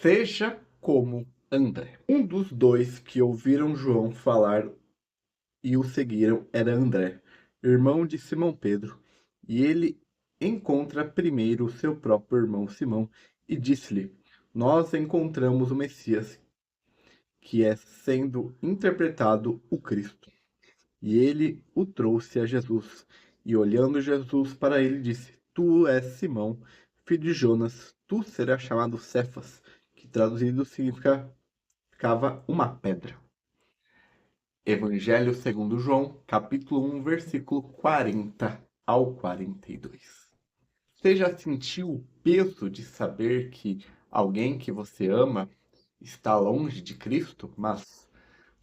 Seja como André. Um dos dois que ouviram João falar e o seguiram era André, irmão de Simão Pedro. E ele encontra primeiro seu próprio irmão Simão e disse-lhe: Nós encontramos o Messias, que é sendo interpretado o Cristo. E ele o trouxe a Jesus. E olhando Jesus para ele, disse: Tu és Simão, filho de Jonas, tu serás chamado Cefas, que traduzido significava uma pedra. Evangelho segundo João, capítulo 1, versículo 40 ao 42. Você já sentiu o peso de saber que alguém que você ama está longe de Cristo, mas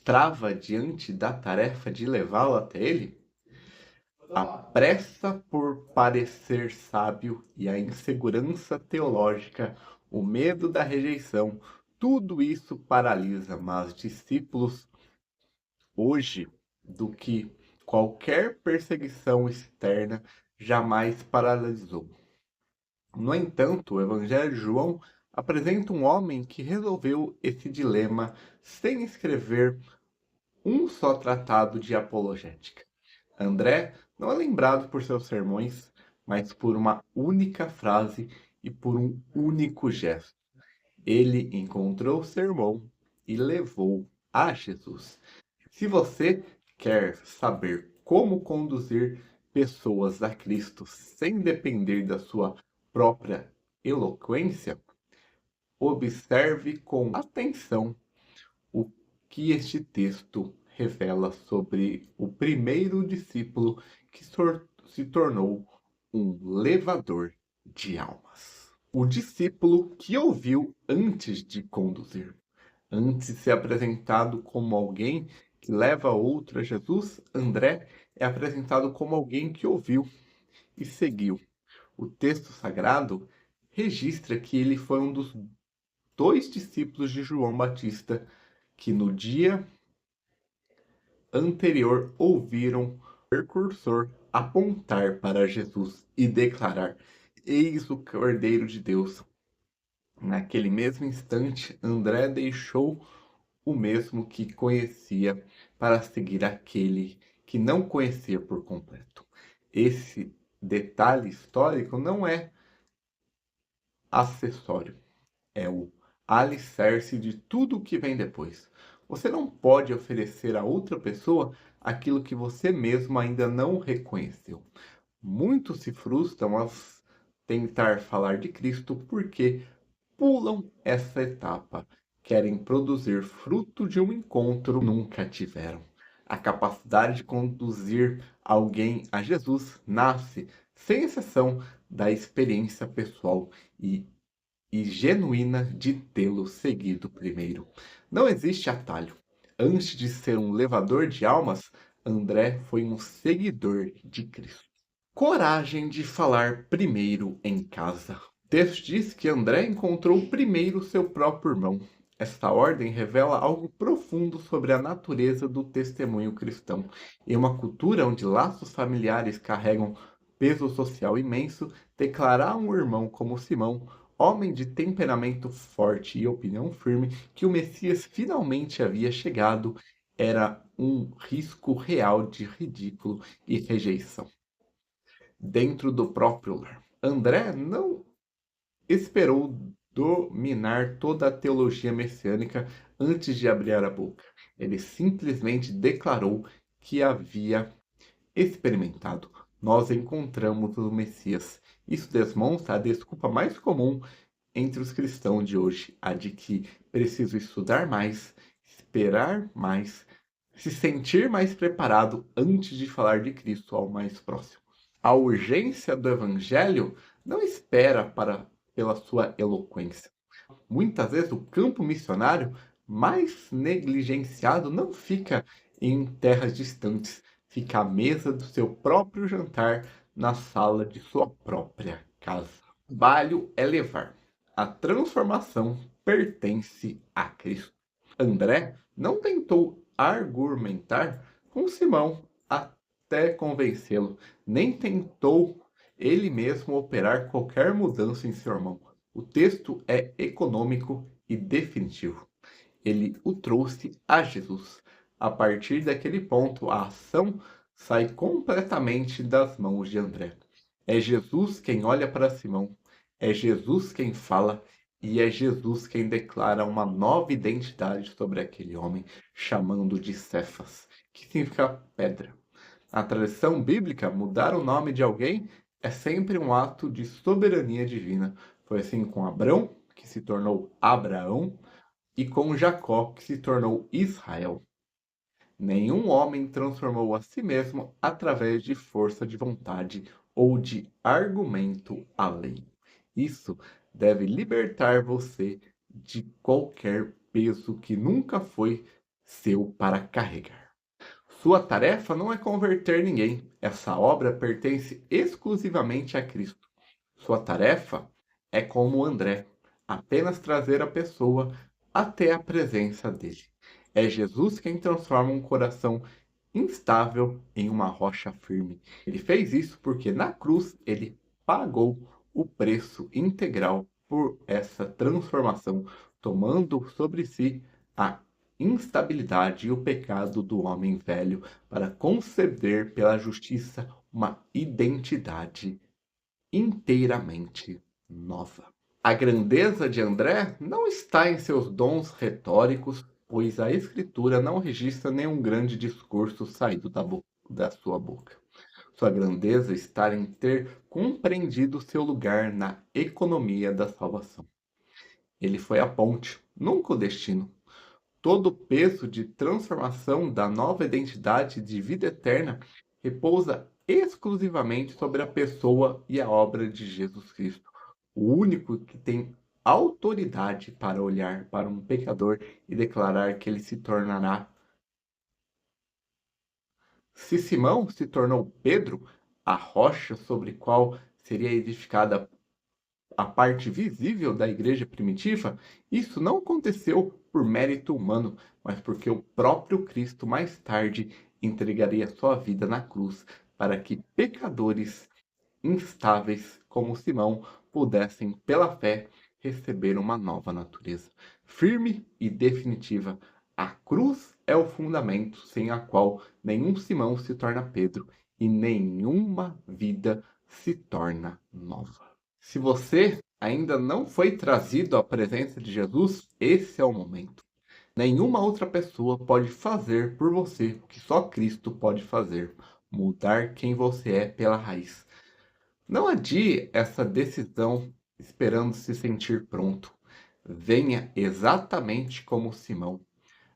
trava diante da tarefa de levá-lo até Ele? A pressa por parecer sábio e a insegurança teológica, o medo da rejeição, tudo isso paralisa, mas discípulos hoje do que qualquer perseguição externa jamais paralisou. No entanto, o Evangelho de João apresenta um homem que resolveu esse dilema sem escrever um só tratado de apologética. André não é lembrado por seus sermões, mas por uma única frase e por um único gesto. Ele encontrou o sermão e levou a Jesus. Se você quer saber como conduzir pessoas a Cristo sem depender da sua própria eloquência, observe com atenção o que este texto revela sobre o primeiro discípulo que se tornou um levador de almas. O discípulo que ouviu antes de conduzir. Antes de ser apresentado como alguém que leva outro a Jesus, André é apresentado como alguém que ouviu e seguiu. O texto sagrado registra que ele foi um dos dois discípulos de João Batista que no dia anterior ouviram o precursor apontar para Jesus e declarar: Eis o Cordeiro de Deus. Naquele mesmo instante, André deixou o mesmo que conhecia para seguir aquele que não conhecia por completo. Esse detalhe histórico não é acessório, é o alicerce de tudo o que vem depois. Você não pode oferecer a outra pessoa aquilo que você mesmo ainda não reconheceu. Muitos se frustram ao tentar falar de Cristo porque pulam essa etapa. Querem produzir fruto de um encontro que nunca tiveram. A capacidade de conduzir alguém a Jesus nasce, sem exceção, da experiência pessoal e genuína de tê-lo seguido primeiro. Não existe atalho. Antes de ser um levador de almas, André foi um seguidor de Cristo. Coragem de falar primeiro em casa. O texto diz que André encontrou primeiro seu próprio irmão. Esta ordem revela algo profundo sobre a natureza do testemunho cristão. Em uma cultura onde laços familiares carregam peso social imenso, declarar a um irmão como Simão, homem de temperamento forte e opinião firme, que o Messias finalmente havia chegado, era um risco real de ridículo e rejeição dentro do próprio lar. André não esperou dominar toda a teologia messiânica antes de abrir a boca. Ele simplesmente declarou que havia experimentado. Nós encontramos o Messias. Isso demonstra a desculpa mais comum entre os cristãos de hoje, a de que preciso estudar mais, esperar mais, se sentir mais preparado antes de falar de Cristo ao mais próximo. A urgência do evangelho não espera pela sua eloquência. Muitas vezes o campo missionário mais negligenciado não fica em terras distantes, fica à mesa do seu próprio jantar, na sala de sua própria casa. O trabalho é levar. A transformação pertence a Cristo. André não tentou argumentar com Simão até convencê-lo, nem tentou ele mesmo operar qualquer mudança em seu irmão. O texto é econômico e definitivo. Ele o trouxe a Jesus. A partir daquele ponto, a ação sai completamente das mãos de André. É Jesus quem olha para Simão, é Jesus quem fala e é Jesus quem declara uma nova identidade sobre aquele homem, chamando de Cefas, que significa pedra. Na tradição bíblica, mudar o nome de alguém é sempre um ato de soberania divina. Foi assim com Abrão, que se tornou Abraão, e com Jacó, que se tornou Israel. Nenhum homem transformou a si mesmo através de força de vontade ou de argumento alheio. Isso deve libertar você de qualquer peso que nunca foi seu para carregar. Sua tarefa não é converter ninguém. Essa obra pertence exclusivamente a Cristo. Sua tarefa é como André, apenas trazer a pessoa até a presença dele. É Jesus quem transforma um coração instável em uma rocha firme. Ele fez isso porque na cruz ele pagou o preço integral por essa transformação, tomando sobre si a instabilidade e o pecado do homem velho para conceder pela justiça uma identidade inteiramente nova. A grandeza de André não está em seus dons retóricos, pois a Escritura não registra nenhum grande discurso saído da sua boca. Sua grandeza está em ter compreendido seu lugar na economia da salvação. Ele foi a ponte, nunca o destino. Todo o peso de transformação da nova identidade de vida eterna repousa exclusivamente sobre a pessoa e a obra de Jesus Cristo, o único que tem autoridade para olhar para um pecador e declarar que ele se tornará. Se Simão se tornou Pedro, a rocha sobre qual seria edificada a parte visível da igreja primitiva, isso não aconteceu por mérito humano, mas porque o próprio Cristo mais tarde entregaria sua vida na cruz para que pecadores instáveis como Simão pudessem, pela fé, receber uma nova natureza, firme e definitiva. A cruz é o fundamento sem a qual nenhum Simão se torna Pedro e nenhuma vida se torna nova. Se você ainda não foi trazido à presença de Jesus, esse é o momento. Nenhuma outra pessoa pode fazer por você o que só Cristo pode fazer, mudar quem você é pela raiz. Não adie essa decisão esperando se sentir pronto. Venha exatamente como Simão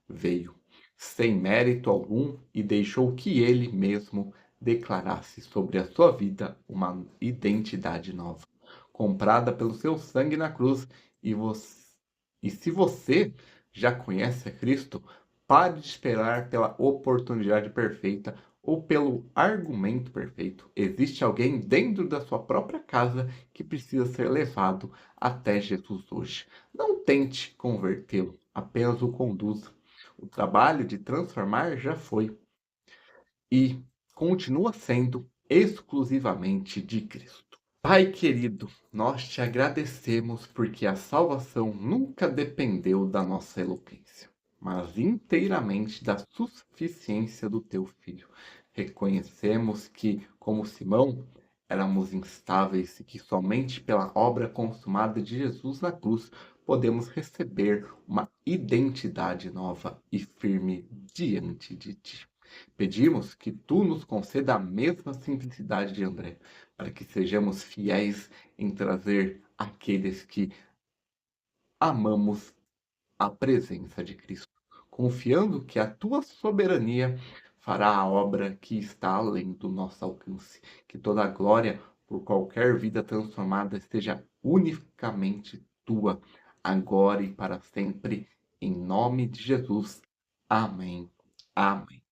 veio, sem mérito algum, e deixou que ele mesmo declarasse sobre a sua vida uma identidade nova, comprada pelo seu sangue na cruz. E se você já conhece a Cristo, pare de esperar pela oportunidade perfeita ou pelo argumento perfeito. Existe alguém dentro da sua própria casa que precisa ser levado até Jesus hoje. Não tente convertê-lo, apenas o conduza. O trabalho de transformar já foi e continua sendo exclusivamente de Cristo. Pai querido, nós te agradecemos porque a salvação nunca dependeu da nossa eloquência, mas inteiramente da suficiência do teu Filho. Reconhecemos que, como Simão, éramos instáveis e que somente pela obra consumada de Jesus na cruz podemos receber uma identidade nova e firme diante de ti. Pedimos que tu nos conceda a mesma simplicidade de André, para que sejamos fiéis em trazer aqueles que amamos a presença de Cristo, confiando que a tua soberania fará a obra que está além do nosso alcance. Que toda a glória por qualquer vida transformada esteja unicamente tua, agora e para sempre, em nome de Jesus. Amém. Amém.